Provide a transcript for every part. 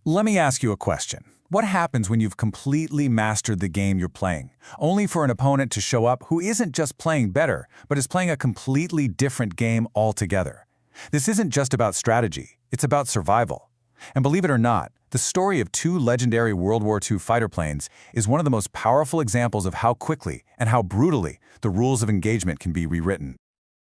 Let me ask you a question. What happens when you've completely mastered the game you're playing, only for an opponent to show up who isn't just playing better, but is playing a completely different game altogether? This isn't just about strategy, it's about survival. And believe it or not, the story of two legendary World War II fighter planes is one of the most powerful examples of how quickly and how brutally the rules of engagement can be rewritten.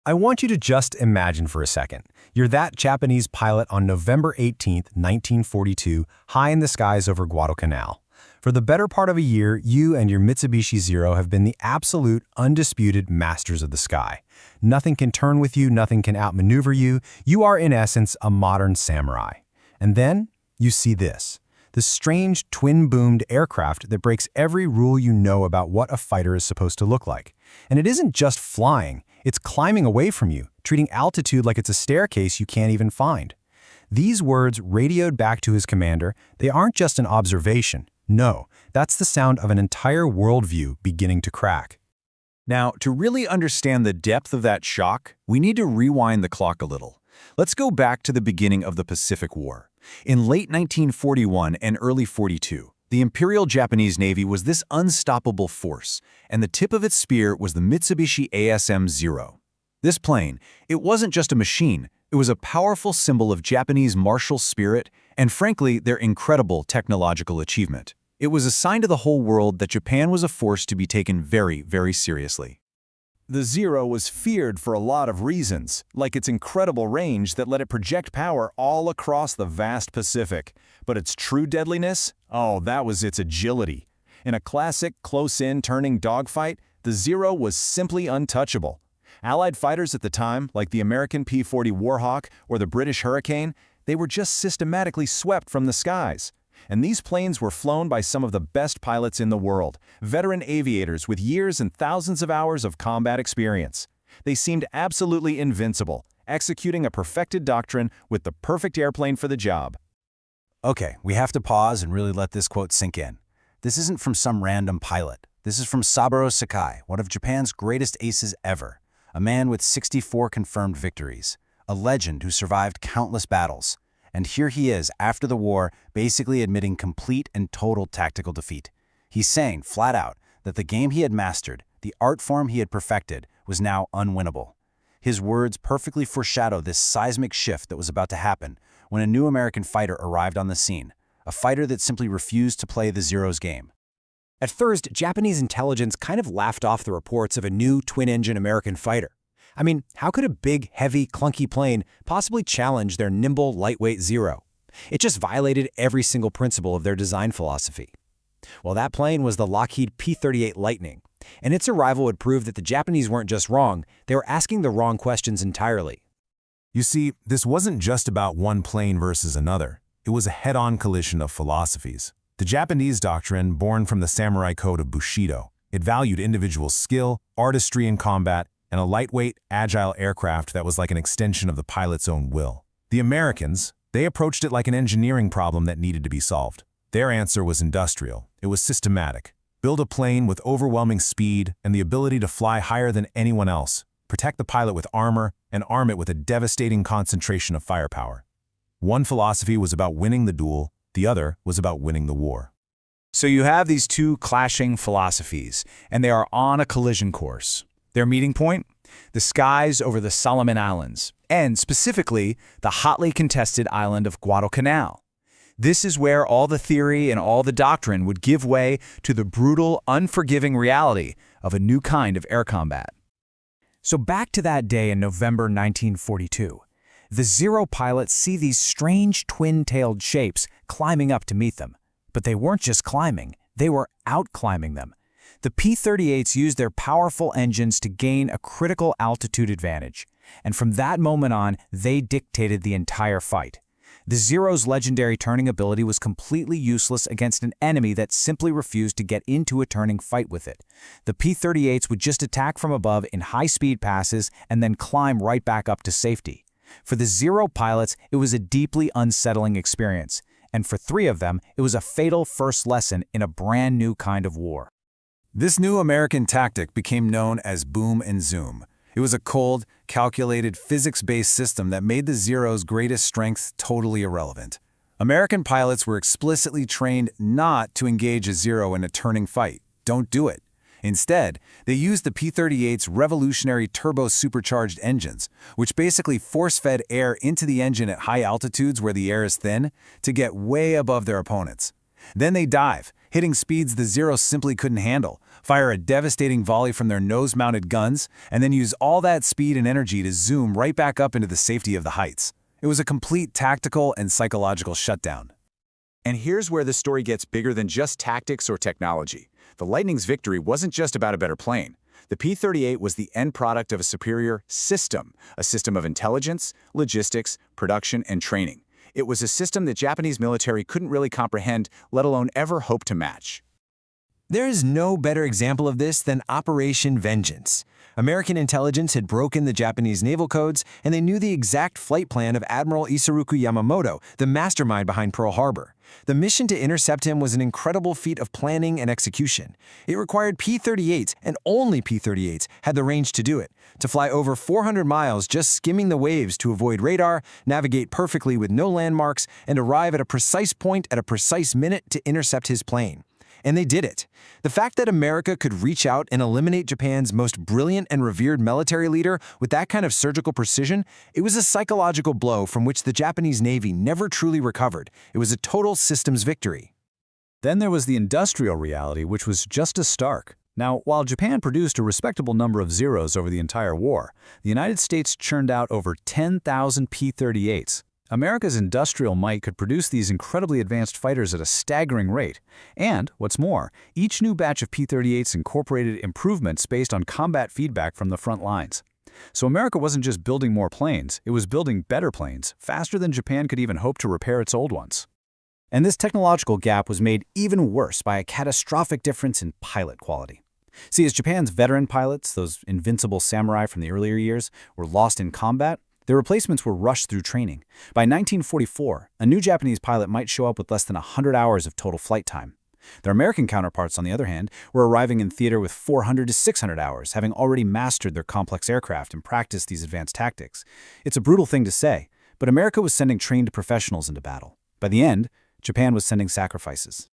I want you to just imagine for a second. You're that Japanese pilot on November 18, 1942, high in the skies over Guadalcanal. For the better part of a year, you and your Mitsubishi Zero have been the absolute, undisputed masters of the sky. Nothing can turn with you, nothing can outmaneuver you. You are, in essence, a modern samurai. And then you see this strange twin-boomed aircraft that breaks every rule you know about what a fighter is supposed to look like. And it isn't just flying, it's climbing away from you, treating altitude like it's a staircase you can't even find. These words radioed back to his commander, they aren't just an observation. No, that's the sound of an entire worldview beginning to crack. Now, to really understand the depth of that shock, we need to rewind the clock a little. Let's go back to the beginning of the Pacific War. In late 1941 and early 42, the Imperial Japanese Navy was this unstoppable force, and the tip of its spear was the Mitsubishi ASM-0. This plane, it wasn't just a machine, it was a powerful symbol of Japanese martial spirit and, frankly, their incredible technological achievement. It was a sign to the whole world that Japan was a force to be taken very, very seriously. The Zero was feared for a lot of reasons, like its incredible range that let it project power all across the vast Pacific. But its true deadliness? Oh, that was its agility. In a classic close-in turning dogfight, the Zero was simply untouchable. Allied fighters at the time, like the American P-40 Warhawk or the British Hurricane, they were just systematically swept from the skies. And these planes were flown by some of the best pilots in the world, veteran aviators with years and thousands of hours of combat experience. They seemed absolutely invincible, executing a perfected doctrine with the perfect airplane for the job. Okay, we have to pause and really let this quote sink in. This isn't from some random pilot. This is from Saburo Sakai, one of Japan's greatest aces ever, a man with 64 confirmed victories, a legend who survived countless battles. And here he is, after the war, basically admitting complete and total tactical defeat. He's saying, flat out, that the game he had mastered, the art form he had perfected, was now unwinnable. His words perfectly foreshadow this seismic shift that was about to happen when a new American fighter arrived on the scene, a fighter that simply refused to play the Zero's game. At first, Japanese intelligence kind of laughed off the reports of a new twin-engine American fighter. I mean, how could a big, heavy, clunky plane possibly challenge their nimble, lightweight Zero? It just violated every single principle of their design philosophy. Well, that plane was the Lockheed P-38 Lightning, and its arrival would prove that the Japanese weren't just wrong, they were asking the wrong questions entirely. You see, this wasn't just about one plane versus another. It was a head-on collision of philosophies. The Japanese doctrine, born from the samurai code of Bushido, it valued individual skill, artistry in combat, and a lightweight, agile aircraft that was like an extension of the pilot's own will. The Americans, they approached it like an engineering problem that needed to be solved. Their answer was industrial. It was systematic. Build a plane with overwhelming speed and the ability to fly higher than anyone else, protect the pilot with armor, and arm it with a devastating concentration of firepower. One philosophy was about winning the duel, the other was about winning the war. So you have these two clashing philosophies, and they are on a collision course. Their meeting point? The skies over the Solomon Islands, and specifically, the hotly contested island of Guadalcanal. This is where all the theory and all the doctrine would give way to the brutal, unforgiving reality of a new kind of air combat. So back to that day in November 1942. The Zero pilots see these strange twin-tailed shapes climbing up to meet them. But they weren't just climbing, they were out-climbing them. The P-38s used their powerful engines to gain a critical altitude advantage, and from that moment on, they dictated the entire fight. The Zero's legendary turning ability was completely useless against an enemy that simply refused to get into a turning fight with it. The P-38s would just attack from above in high-speed passes and then climb right back up to safety. For the Zero pilots, it was a deeply unsettling experience, and for three of them, it was a fatal first lesson in a brand new kind of war. This new American tactic became known as boom and zoom. It was a cold, calculated, physics-based system that made the Zero's greatest strengths totally irrelevant. American pilots were explicitly trained not to engage a Zero in a turning fight. Don't do it. Instead, they used the P-38's revolutionary turbo-supercharged engines, which basically force-fed air into the engine at high altitudes where the air is thin to get way above their opponents. Then they dive, hitting speeds the Zeros simply couldn't handle, fire a devastating volley from their nose-mounted guns, and then use all that speed and energy to zoom right back up into the safety of the heights. It was a complete tactical and psychological shutdown. And here's where the story gets bigger than just tactics or technology. The Lightning's victory wasn't just about a better plane. The P-38 was the end product of a superior system, a system of intelligence, logistics, production, and training. It was a system the Japanese military couldn't really comprehend, let alone ever hope to match. There is no better example of this than Operation Vengeance. American intelligence had broken the Japanese naval codes, and they knew the exact flight plan of Admiral Isoroku Yamamoto, the mastermind behind Pearl Harbor. The mission to intercept him was an incredible feat of planning and execution. It required P-38s, and only P-38s had the range to do it, to fly over 400 miles just skimming the waves to avoid radar, navigate perfectly with no landmarks, and arrive at a precise point at a precise minute to intercept his plane. And they did it. The fact that America could reach out and eliminate Japan's most brilliant and revered military leader with that kind of surgical precision, it was a psychological blow from which the Japanese Navy never truly recovered. It was a total systems victory. Then there was the industrial reality, which was just as stark. Now, while Japan produced a respectable number of Zeros over the entire war, the United States churned out over 10,000 P-38s. America's industrial might could produce these incredibly advanced fighters at a staggering rate. And, what's more, each new batch of P-38s incorporated improvements based on combat feedback from the front lines. So America wasn't just building more planes, it was building better planes, faster than Japan could even hope to repair its old ones. And this technological gap was made even worse by a catastrophic difference in pilot quality. See, as Japan's veteran pilots, those invincible samurai from the earlier years, were lost in combat, their replacements were rushed through training. By 1944, a new Japanese pilot might show up with less than 100 hours of total flight time. Their American counterparts, on the other hand, were arriving in theater with 400 to 600 hours, having already mastered their complex aircraft and practiced these advanced tactics. It's a brutal thing to say, but America was sending trained professionals into battle. By the end, Japan was sending sacrifices.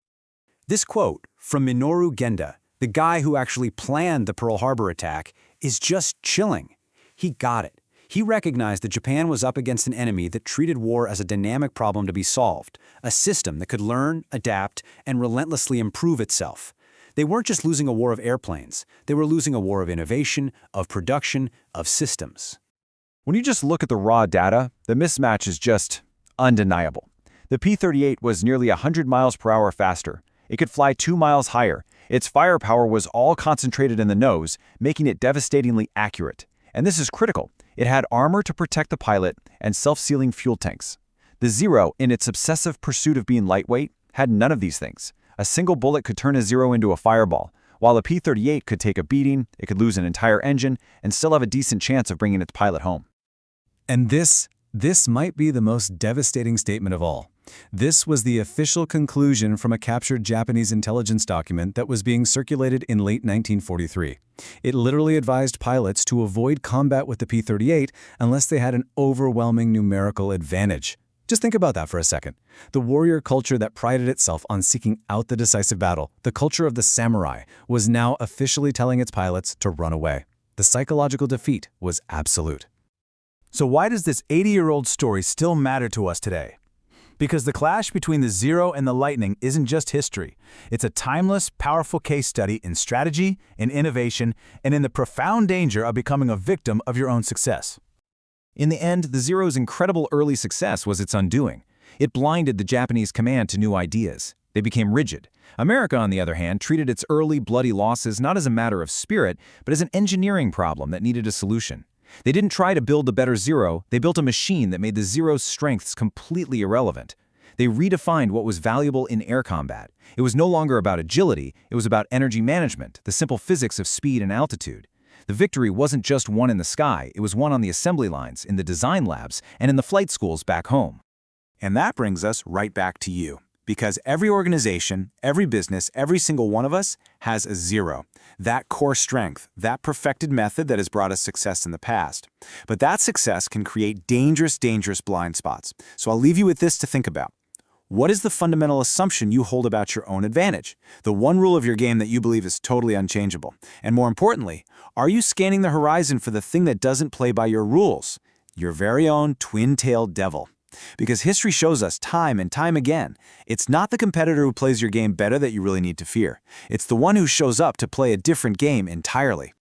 This quote from Minoru Genda, the guy who actually planned the Pearl Harbor attack, is just chilling. He got it. He recognized that Japan was up against an enemy that treated war as a dynamic problem to be solved, a system that could learn, adapt, and relentlessly improve itself. They weren't just losing a war of airplanes. They were losing a war of innovation, of production, of systems. When you just look at the raw data, the mismatch is just undeniable. The P-38 was nearly 100 miles per hour faster. It could fly 2 miles higher. Its firepower was all concentrated in the nose, making it devastatingly accurate. And this is critical. It had armor to protect the pilot and self-sealing fuel tanks. The Zero, in its obsessive pursuit of being lightweight, had none of these things. A single bullet could turn a Zero into a fireball, while a P-38 could take a beating, it could lose an entire engine, and still have a decent chance of bringing its pilot home. And this might be the most devastating statement of all. This was the official conclusion from a captured Japanese intelligence document that was being circulated in late 1943. It literally advised pilots to avoid combat with the P-38 unless they had an overwhelming numerical advantage. Just think about that for a second. The warrior culture that prided itself on seeking out the decisive battle, the culture of the samurai, was now officially telling its pilots to run away. The psychological defeat was absolute. So why does this 80-year-old story still matter to us today? Because the clash between the Zero and the Lightning isn't just history. It's a timeless, powerful case study in strategy, in innovation, and in the profound danger of becoming a victim of your own success. In the end, the Zero's incredible early success was its undoing. It blinded the Japanese command to new ideas. They became rigid. America, on the other hand, treated its early, bloody losses not as a matter of spirit, but as an engineering problem that needed a solution. They didn't try to build a better Zero, they built a machine that made the Zero's strengths completely irrelevant. They redefined what was valuable in air combat. It was no longer about agility, it was about energy management, the simple physics of speed and altitude. The victory wasn't just won in the sky, it was won on the assembly lines, in the design labs, and in the flight schools back home. And that brings us right back to you. Because every organization, every business, every single one of us has a Zero. That core strength, that perfected method that has brought us success in the past. But that success can create dangerous, dangerous blind spots. So I'll leave you with this to think about. What is the fundamental assumption you hold about your own advantage? The one rule of your game that you believe is totally unchangeable. And more importantly, are you scanning the horizon for the thing that doesn't play by your rules? Your very own twin-tailed devil. Because history shows us time and time again, it's not the competitor who plays your game better that you really need to fear. It's the one who shows up to play a different game entirely.